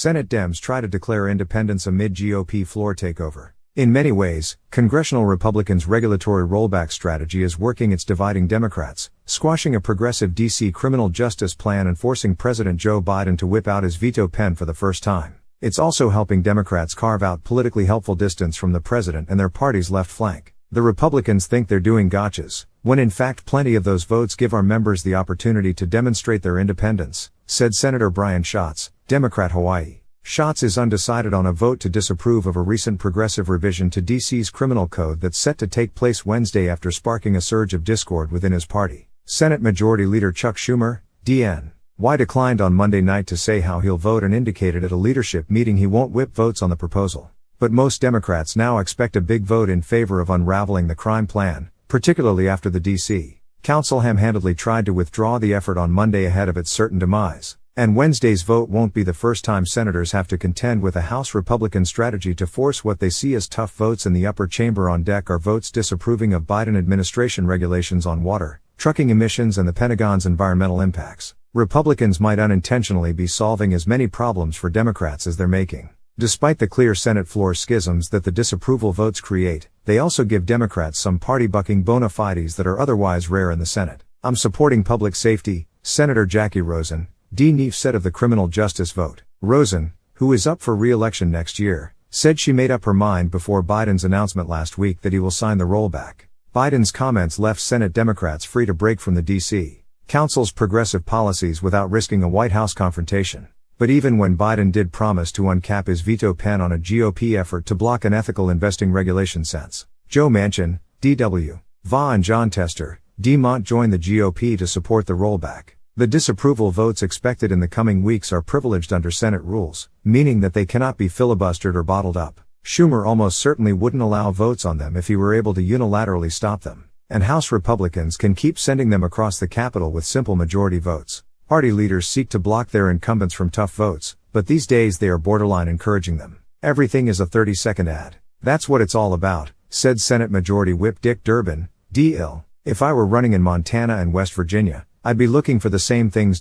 Senate Dems try to declare independence amid GOP floor takeover. In many ways, congressional Republicans' regulatory rollback strategy is working its dividing Democrats, squashing a progressive D.C. criminal justice plan and forcing President Joe Biden to whip out his veto pen for the first time. It's also helping Democrats carve out politically helpful distance from the president and their party's left flank. The Republicans think they're doing gotchas, when in fact plenty of those votes give our members the opportunity to demonstrate their independence, said Senator Brian Schatz, Democrat Hawaii. Schatz is undecided on a vote to disapprove of a recent progressive revision to D.C.'s criminal code that's set to take place Wednesday after sparking a surge of discord within his party. Senate Majority Leader Chuck Schumer, D.N.Y. declined on Monday night to say how he'll vote and indicated at a leadership meeting he won't whip votes on the proposal. But most Democrats now expect a big vote in favor of unraveling the crime plan, particularly after the D.C. Council ham-handedly tried to withdraw the effort on Monday ahead of its certain demise. And Wednesday's vote won't be the first time senators have to contend with a House Republican strategy to force what they see as tough votes in the upper chamber on deck are votes disapproving of Biden administration regulations on water, trucking emissions and the Pentagon's environmental impacts. Republicans might unintentionally be solving as many problems for Democrats as they're making. Despite the clear Senate floor schisms that the disapproval votes create, they also give Democrats some party-bucking bona fides that are otherwise rare in the Senate. I'm supporting public safety, Senator Jackie Rosen, D.N.Y. said of the criminal justice vote. Rosen, who is up for re-election next year, said she made up her mind before Biden's announcement last week that he will sign the rollback. Biden's comments left Senate Democrats free to break from the D.C. Council's progressive policies without risking a White House confrontation. But even when Biden did promise to uncap his veto pen on a GOP effort to block an ethical investing regulation since Joe Manchin, D.W. Va and John Tester, D-Mont joined the GOP to support the rollback. The disapproval votes expected in the coming weeks are privileged under Senate rules, meaning that they cannot be filibustered or bottled up. Schumer almost certainly wouldn't allow votes on them if he were able to unilaterally stop them. And House Republicans can keep sending them across the Capitol with simple majority votes. Party leaders seek to block their incumbents from tough votes, but these days they are borderline encouraging them. Everything is a 30-second ad. That's what it's all about, said Senate Majority Whip Dick Durbin, D.L. If I were running in Montana and West Virginia, I'd be looking for the same things.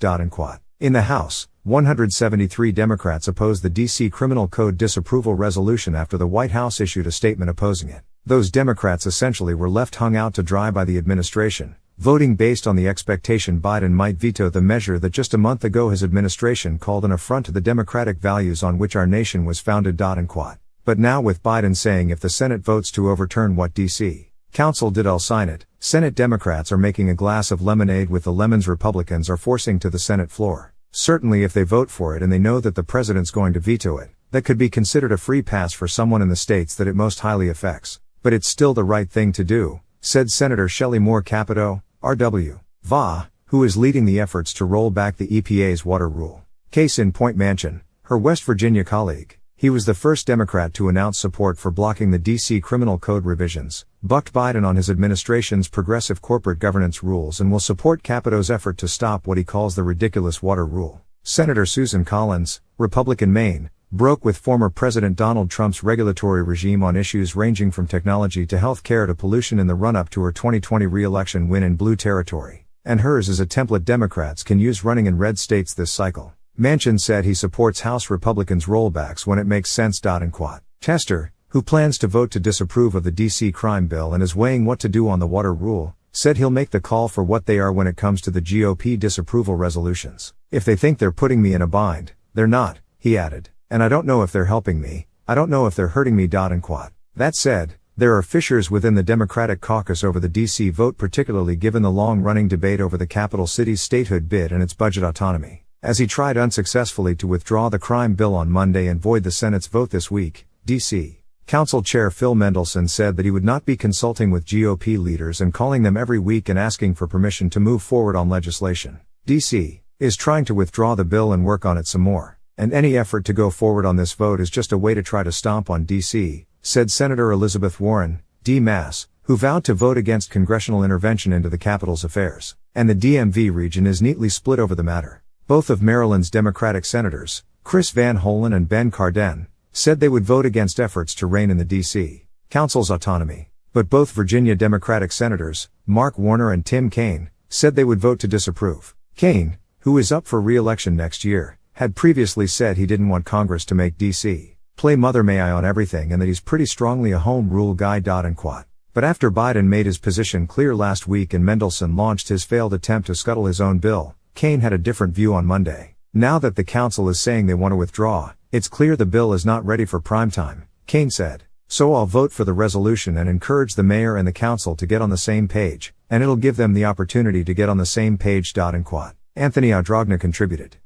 In the House, 173 Democrats opposed the D.C. Criminal Code disapproval resolution after the White House issued a statement opposing it. Those Democrats essentially were left hung out to dry by the administration, voting based on the expectation Biden might veto the measure that just a month ago his administration called an affront to the democratic values on which our nation was founded. But now with Biden saying if the Senate votes to overturn what D.C. Council did, I'll sign it, Senate Democrats are making a glass of lemonade with the lemons Republicans are forcing to the Senate floor. Certainly if they vote for it and they know that the president's going to veto it, that could be considered a free pass for someone in the states that it most highly affects. But it's still the right thing to do, said Senator Shelley Moore Capito, R.W. Va, who is leading the efforts to roll back the EPA's water rule. Case in point Manchin, her West Virginia colleague. He was the first Democrat to announce support for blocking the D.C. Criminal Code revisions, bucked Biden on his administration's progressive corporate governance rules and will support Capito's effort to stop what he calls the ridiculous water rule. Senator Susan Collins, Republican Maine, broke with former President Donald Trump's regulatory regime on issues ranging from technology to health care to pollution in the run-up to her 2020 re-election win in blue territory. And hers is a template Democrats can use running in red states this cycle. Manchin said he supports House Republicans' rollbacks when it makes sense. Tester, who plans to vote to disapprove of the D.C. crime bill and is weighing what to do on the water rule, said he'll make the call for what they are when it comes to the GOP disapproval resolutions. If they think they're putting me in a bind, they're not, he added. And I don't know if they're helping me, I don't know if they're hurting me. That said, there are fissures within the Democratic caucus over the D.C. vote, particularly given the long-running debate over the capital city's statehood bid and its budget autonomy. As he tried unsuccessfully to withdraw the crime bill on Monday and void the Senate's vote this week, D.C. Council Chair Phil Mendelson said that he would not be consulting with GOP leaders and calling them every week and asking for permission to move forward on legislation. D.C. is trying to withdraw the bill and work on it some more. And any effort to go forward on this vote is just a way to try to stomp on D.C., said Senator Elizabeth Warren, D-Mass, who vowed to vote against congressional intervention into the Capitol's affairs. And the DMV region is neatly split over the matter. Both of Maryland's Democratic senators, Chris Van Hollen and Ben Cardin, said they would vote against efforts to rein in the D.C. Council's autonomy. But both Virginia Democratic senators, Mark Warner and Tim Kaine, said they would vote to disapprove. Kaine, who is up for re-election next year, had previously said he didn't want Congress to make D.C. play Mother May I on everything and that he's pretty strongly a home rule guy. And quote. But after Biden made his position clear last week and Mendelson launched his failed attempt to scuttle his own bill, Kaine had a different view on Monday. Now that the council is saying they want to withdraw, it's clear the bill is not ready for prime time, Kaine said. So I'll vote for the resolution and encourage the mayor and the council to get on the same page, and it'll give them the opportunity to get on the same page. Quote. Anthony Adrogna contributed.